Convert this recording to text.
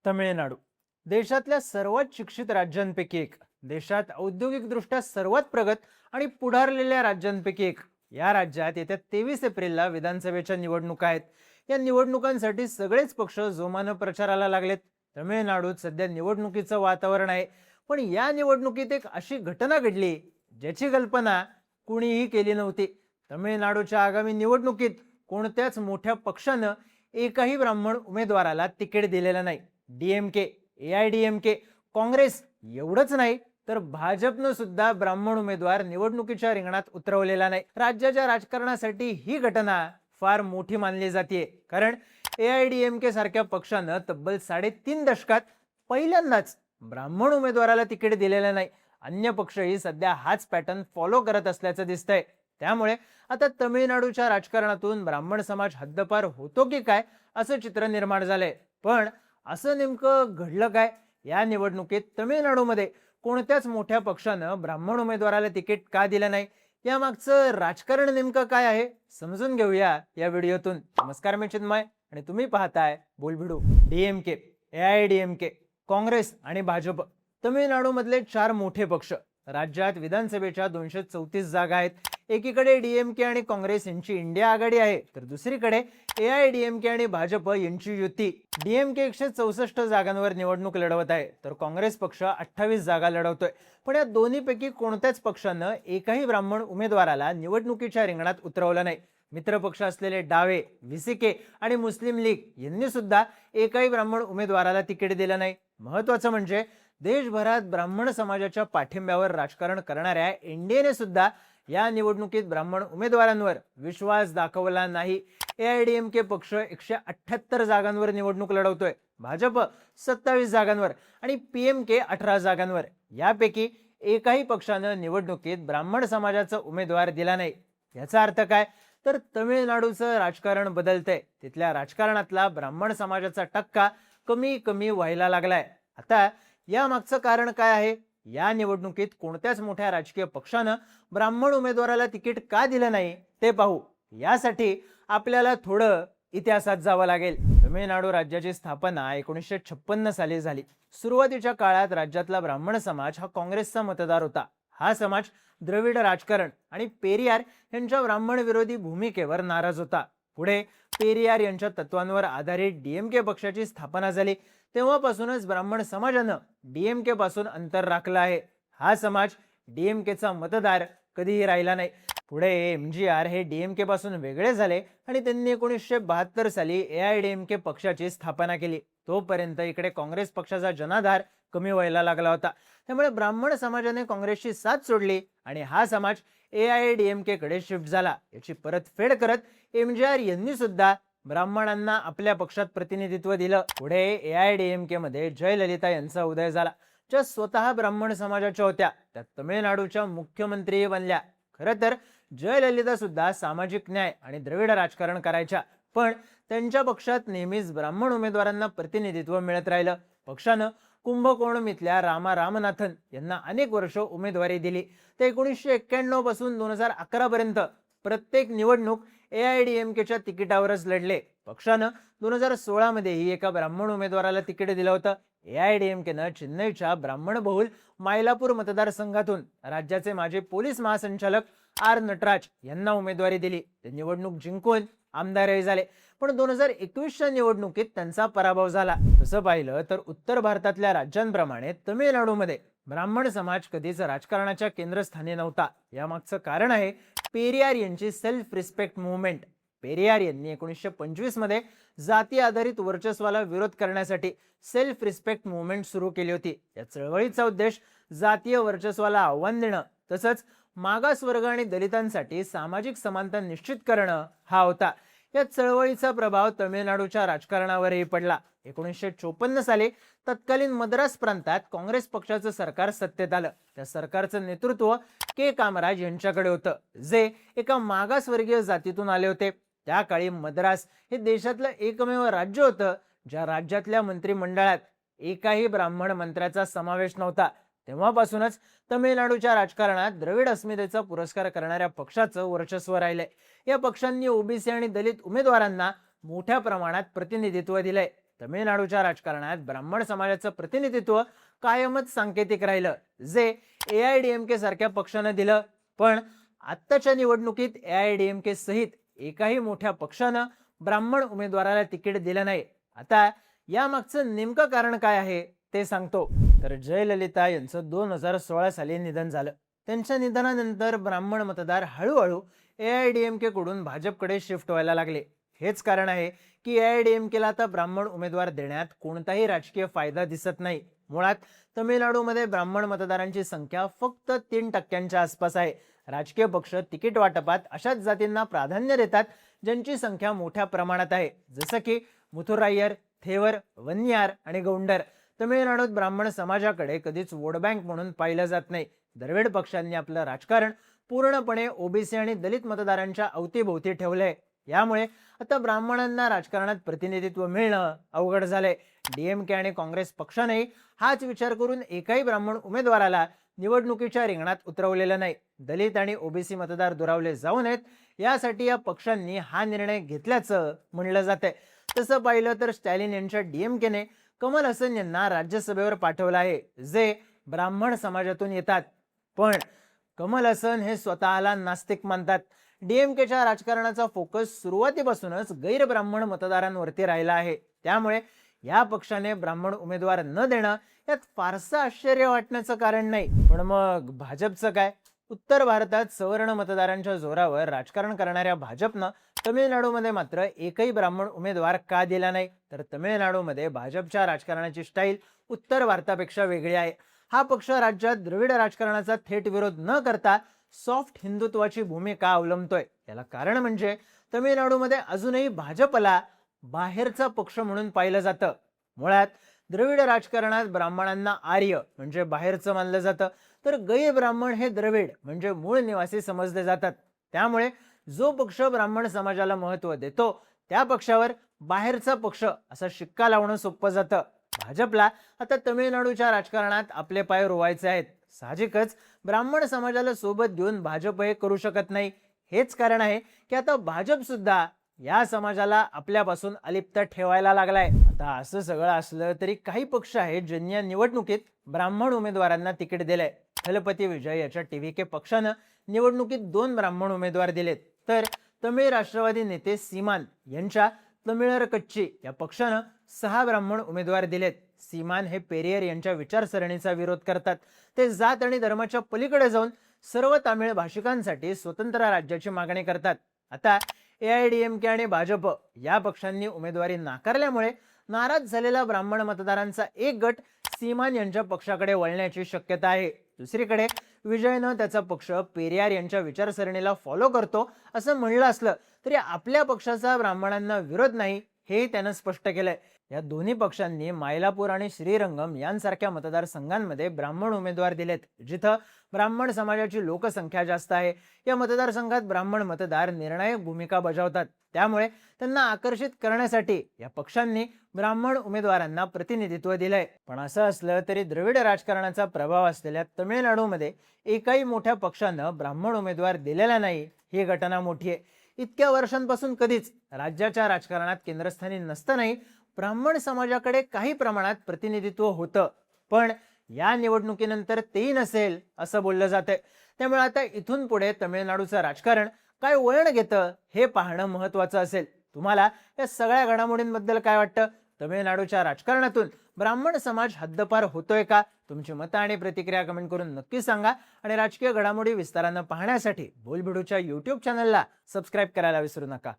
तमिळनाडू देशातल्या सर्वात शिक्षित राज्यांपैकी एक, देशात औद्योगिकदृष्ट्या सर्वात प्रगत आणि पुढारलेल्या राज्यांपैकी एक. या राज्यात येत्या 23 एप्रिलला विधानसभेच्या निवडणुका आहेत. या निवडणुकांसाठी सगळेच पक्ष जोमानं प्रचाराला लागलेत. तमिळनाडूत सध्या निवडणुकीचं वातावरण आहे. पण या निवडणुकीत एक अशी घटना घडली ज्याची कल्पना कुणीही केली नव्हती. तमिळनाडूच्या आगामी निवडणुकीत कोणत्याच मोठ्या पक्षानं एकाही ब्राह्मण उमेदवाराला तिकीट दिलेलं नाही. डीएमके, एआयडीएमके, काँग्रेस एवढंच नाही तर भाजपनं सुद्धा ब्राह्मण उमेदवार निवडणुकीच्या रिंगणात उतरवलेला नाही. राज्याच्या राजकारणासाठी ही घटना फार मोठी मानली जाते, कारण एआयडीएमके सारख्या पक्षानं तब्बल 3.5 दशकात पहिल्यांदाच ब्राह्मण उमेदवाराला तिकीट दिलेलं नाही. अन्य पक्षही सध्या हाच पॅटर्न फॉलो करत असल्याचं दिसतंय. त्यामुळे आता तमिळनाडूच्या राजकारणातून ब्राह्मण समाज हद्दपार होतो की काय असं चित्र निर्माण झालंय. पण असं नेमकं घडलं काय? या निवडणुकीत तमिळनाडूमध्ये कोणत्याच मोठ्या पक्षानं ब्राह्मण उमेदवाराला तिकीट का दिलं नाही? यामागचं राजकारण नेमकं काय आहे समजून घेऊया या व्हिडिओतून. नमस्कार, मी चिन्मय आणि तुम्ही पाहताय बोलभिडू. डीएमके, एआयडीएमके, काँग्रेस आणि भाजप तमिळनाडूमधले 4 मोठे पक्ष. राज्यात विधानसभेच्या 234 जागा आहेत. एकीकडे डीएमके आणि काँग्रेस यांची इंडिया आघाडी आहे, तर दुसरीकडे एआयडीएमके आणि भाजप यांची युती. डीएमके 164 जागांवर निवडणूक लढवत आहे, तर काँग्रेस पक्ष 28 जागा लढवतोय. पण या दोन्हीपैकी कोणत्याच पक्षानं एकाही ब्राह्मण उमेदवाराला निवडणुकीच्या रिंगणात उतरवलं नाही. मित्रपक्ष असलेले डावे, व्हीसीके आणि मुस्लिम लीग यांनी सुद्धा एकाही ब्राह्मण उमेदवाराला तिकीट दिलं नाही. महत्वाचं म्हणजे देशभरात ब्राह्मण समाजाच्या पाठिंब्यावर राजकारण करणाऱ्या एनडीएने सुद्धा या निवडणुकीत ब्राह्मण उमेदवारांवर विश्वास दाखवला नाही. एआयडीएमके पक्ष 178 जागांवर निवडणूक लढवतोय, भाजप 27 जागांवर आणि पीएमके 18 जागांवर. यापैकी एकाही पक्षानं निवडणुकीत ब्राह्मण समाजाचा उमेदवार दिला नाही. याचा अर्थ काय? तर तमिळनाडूचं राजकारण बदलतंय. तिथल्या राजकारणातला ब्राह्मण समाजाचा टक्का कमी कमी व्हायला लागलाय. आता या मागचं कारण काय आहे? या निवडणुकीत कोणत्याच मोठ्या राजकीय पक्षानं ब्राह्मण उमेदवाराला तिकीट का दिलं नाही ते पाहू. यासाठी आपल्याला थोडं इतिहासात जावं लागेल. तमिळनाडू राज्याची स्थापना 1956 साली झाली. सुरुवातीच्या काळात राज्यातला ब्राह्मण समाज हा काँग्रेसचा मतदार होता. हा समाज द्रविड राजकारण आणि पेरियार यांच्या ब्राह्मण विरोधी भूमिकेवर नाराज होता. पुढे पेरियार यांच्या तत्वांवर आधारित डीएमके पक्षाची स्थापना झाली. तेव्हापासूनच ब्राह्मण समाजानं डीएमके पासून अंतर राखलं आहे. हा समाज डीएमकेचा मतदार कधीही राहिला नाही. पुढे एमजीआर हे डीएमके पासून वेगळे झाले आणि त्यांनी 1972 साली एआयडीएमके पक्षाची स्थापना केली. तोपर्यंत इकडे काँग्रेस पक्षाचा जनाधार कमी व्हायला लागला होता. त्यामुळे ब्राह्मण समाजाने काँग्रेसची साथ सोडली आणि हा समाज एआयडीएमके कडे शिफ्ट झाला. याची परतफेड करत एमजीआर यांनी सुद्धा ब्राह्मणांना आपल्या पक्षात प्रतिनिधित्व दिलं. पुढे एआयडीएमके मध्ये जयललिता यांचा उदय झाला, ज्या स्वतः ब्राह्मण समाजाच्या होत्या. त्या तमिळनाडूच्या मुख्यमंत्री बनल्या. खरं तर जयललिता सुद्धा सामाजिक न्याय आणि द्रविड राजकारण करायच्या, पण त्यांच्या पक्षात नेहमीच ब्राह्मण उमेदवारांना प्रतिनिधित्व मिळत राहिलं. पक्षानं कुंभकोणम इथल्या रामा रामनाथन यांना अनेक वर्ष उमेदवारी दिली. ते 1991 पासून 2011 पर्यंत प्रत्येक निवडणूक एआयडीएमकेच्या तिकिटावरच लढले. पक्षानं 2016 मध्येही एका ब्राह्मण उमेदवाराला तिकीट दिलं होतं. एआयडीएमकेनं चेन्नईच्या ब्राह्मणबहुल मायलापूर मतदारसंघातून राज्याचे माजी पोलीस महासंचालक आर नटराज यांना उमेदवारी दिली. ते निवडणूक जिंकून आमदारही झाले. पण 2021च्या निवडणुकीत त्यांचा पराभव झाला. तसं पाहिलं तर उत्तर भारतातल्या राज्यांप्रमाणे तमिळनाडूमध्ये ब्राह्मण समाज कधीच राजकारणाच्या केंद्रस्थानी नव्हता. यामागचं कारण आहे पेरियार यांची सेल्फ रिस्पेक्ट मुवमेंट. पेरियार यांनी 1925 मध्ये जाती आधारित वर्चस्वाला विरोध करण्यासाठी सेल्फ रिस्पेक्ट मुवमेंट सुरू केली होती. या चळवळीचा उद्देश जातीय वर्चस्वाला आव्हान देणं तसंच मागासवर्ग आणि दलितांसाठी सामाजिक समानता निश्चित करणं हा होता. या चळवळीचा प्रभाव तमिळनाडूच्या राजकारणावरही पडला. 1954 साली तत्कालीन मद्रास प्रांतात काँग्रेस पक्षाचं सरकार सत्तेत आलं. त्या सरकारचं नेतृत्व के कामराज यांच्याकडे होतं, जे एका मागासवर्गीय जातीतून आले होते. त्या काळी मद्रास हे देशातलं एकमेव राज्य होतं ज्या राज्यातल्या मंत्रिमंडळात एकाही ब्राह्मण मंत्र्याचा समावेश नव्हता. तेव्हापासूनच तमिळनाडूच्या राजकारणात द्रविड अस्मितेचा पुरस्कार करणाऱ्या पक्षाचं वर्चस्व राहिलंय. या पक्षांनी ओबीसी आणि दलित उमेदवारांना मोठ्या प्रमाणात प्रतिनिधित्व दिलंय. तमिळनाडूच्या राजकारणात ब्राह्मण समाजाचं प्रतिनिधित्व कायमच सांकेतिक राहिलं, जे AIADMK सारख्या पक्षानं दिलं. पण आत्ताच्या निवडणुकीत AIADMK सहित एकाही मोठ्या पक्षानं ब्राह्मण उमेदवाराला तिकीट दिलं नाही. आता यामागचं नेमकं कारण काय आहे ते सांगतो. तर जयललिता यांचं 2016 साली निधन झालं. त्यांच्या निधनानंतर ब्राह्मण मतदार हळूहळू AIADMK कडून भाजपकडे शिफ्ट व्हायला लागले. हेच कारण आहे की AIADMK ला आता ब्राह्मण उमेदवार देण्यात कोणताही राजकीय फायदा दिसत नाही. मुळात तमिळनाडूमध्ये ब्राह्मण मतदारांची संख्या फक्त 3% आसपास आहे. राजकीय पक्ष तिकीट वाटपात अशाच जातींना प्राधान्य देतात ज्यांची संख्या मोठ्या प्रमाणात आहे, जसं की मुथुराय्यर, थेवर, वन्यार आणि गौंडर. तमिळनाडूत ब्राह्मण समाजाकडे कधीच वोट बँक म्हणून पाहिलं जात नाही. द्रविड पक्षांनी आपलं राजकारण पूर्णपणे ओबीसी आणि दलित मतदारांच्या अवतीभोवती ठेवलंय. यामुळे आता ब्राह्मणांना राजकारणात प्रतिनिधित्व मिळणं अवघड झालंय. DMK आणि काँग्रेस पक्षानेही हाच विचार करून एकाही ब्राह्मण उमेदवाराला निवडणुकीच्या रिंगणात उतरवलेलं नाही. दलित आणि ओबीसी मतदार दुरावले जाऊ नयेत यासाठी या पक्षांनी हा निर्णय घेतल्याचं म्हणलं जातंय. तसं पाहिलं तर स्टॅलिन यांच्या DMK ने कमल हसन यांना राज्यसभेवर पाठवलं आहे, जे ब्राह्मण समाजातून येतात. पण कमल हसन हे स्वतःला नास्तिक मानतात. DMKच्या राजकारणाचा फोकस सुरुवातीपासूनच गैरब्राह्मण मतदारांवरती राहिला आहे. त्यामुळे या पक्षाने ब्राह्मण उमेदवार न देणं यात फारसं आश्चर्य वाटण्याचं कारण नाही. पण मग भाजपचं काय? उत्तर भारतात सवर्ण मतदारांच्या जोरावर राजकारण करणाऱ्या भाजपनं तमिळनाडूमध्ये मात्र एकही ब्राह्मण उमेदवार का दिला नाही? तर तमिळनाडूमध्ये भाजपच्या राजकारणाची स्टाईल उत्तर भारतापेक्षा वेगळी आहे. हा पक्ष राज्यात द्रविड राजकारणाचा थेट विरोध न करता सॉफ्ट हिंदुत्वाची भूमिका अवलंबतोय. याला कारण म्हणजे तमिळनाडूमध्ये अजूनही भाजपला बाहेरचा पक्ष म्हणून पाहिलं जातं. मुळात द्रविड राजकारणात ब्राह्मणांना आर्य म्हणजे बाहेरचं मानलं जातं, तर गैरब्राह्मण हे द्रविड म्हणजे मूळ निवासी समजले जातात. त्यामुळे जो पक्ष ब्राह्मण समाजाला महत्त्व देतो त्या पक्षावर बाहेरचा पक्ष असा शिक्का लावणं सोपं जातं. भाजपला आता तमिळनाडूच्या राजकारणात आपले पाय रोवायचे आहेत. साहजिकच ब्राह्मण समाजाला सोबत घेऊन भाजप हे करू शकत नाही. हेच कारण आहे की आता भाजप सुद्धा या समाजाला आपल्यापासून अलिप्त ठेवायला लागलाय. आता असं सगळं असलं तरी काही पक्ष आहेत ज्यांनी या निवडणुकीत ब्राह्मण उमेदवारांना तिकीट दिलंय. थलपती विजय याच्या TVK पक्षानं निवडणुकीत 2 ब्राह्मण उमेदवार दिलेत. तर तमिळ राष्ट्रवादी नेते सीमान यांच्या तमिळर कच्ची या पक्षानं 6 ब्राह्मण उमेदवार दिलेत. सीमान हे पेरियर यांच्या विचारसरणीचा विरोध करतात. ते जात आणि धर्माच्या पलीकडे जाऊन सर्व तामिळ भाषिकांसाठी स्वतंत्र राज्याची मागणी करतात. आता AIADMK आणि भाजप या पक्षांनी उमेदवारी नाकारल्यामुळे नाराज झालेला ब्राह्मण मतदारांचा एक गट सीमान यांच्या पक्षाकडे वळण्याची शक्यता आहे. दुसरीकडे विजयनं त्याचा पक्ष पेरियार यांच्या विचारसरणीला फॉलो करतो असं म्हणलं असलं तरी आपल्या पक्षाचा ब्राह्मणांना विरोध नाही हे त्यानं स्पष्ट केलंय. या दोन्ही पक्षांनी मायलापूर आणि श्रीरंगम यांसारख्या मतदारसंघांमध्ये ब्राह्मण उमेदवार दिलेत, जिथं ब्राह्मण समाजाची लोकसंख्या जास्त आहे. या मतदारसंघात ब्राह्मण मतदार निर्णायक भूमिका बजावतात. त्यामुळे त्यांना आकर्षित करण्यासाठी या पक्षांनी ब्राह्मण उमेदवारांना प्रतिनिधित्व दिलंय. पण असं असलं तरी द्रविड राजकारणाचा प्रभाव असलेल्या तमिळनाडूमध्ये एकाही मोठ्या पक्षानं ब्राह्मण उमेदवार दिलेला नाही ही घटना मोठी आहे. इतक्या वर्षांपासून कधीच राज्याच्या राजकारणात केंद्रस्थानी नसतानाही ब्राह्मण समाजाकडे काही प्रमाणात प्रतिनिधित्व होतं. पण या निवडणुकीनंतर तेही नसेल असं बोललं जातंय. त्यामुळे आता इथून पुढे तमिळनाडूचं राजकारण काय वळण घेतं हे पाहणं महत्त्वाचं असेल. तुम्हाला या सगळ्या घडामोडींबद्दल काय वाटतं? तमिळनाडूच्या राजकारणातून ब्राह्मण समाज हद्दपार होतोय का? तुमची मतं आणि प्रतिक्रिया कमेंट करून नक्की सांगा. आणि राजकीय घडामोडी विस्तारानं पाहण्यासाठी बोलबिडूच्या YouTube चॅनलला सबस्क्राईब करायला विसरू नका.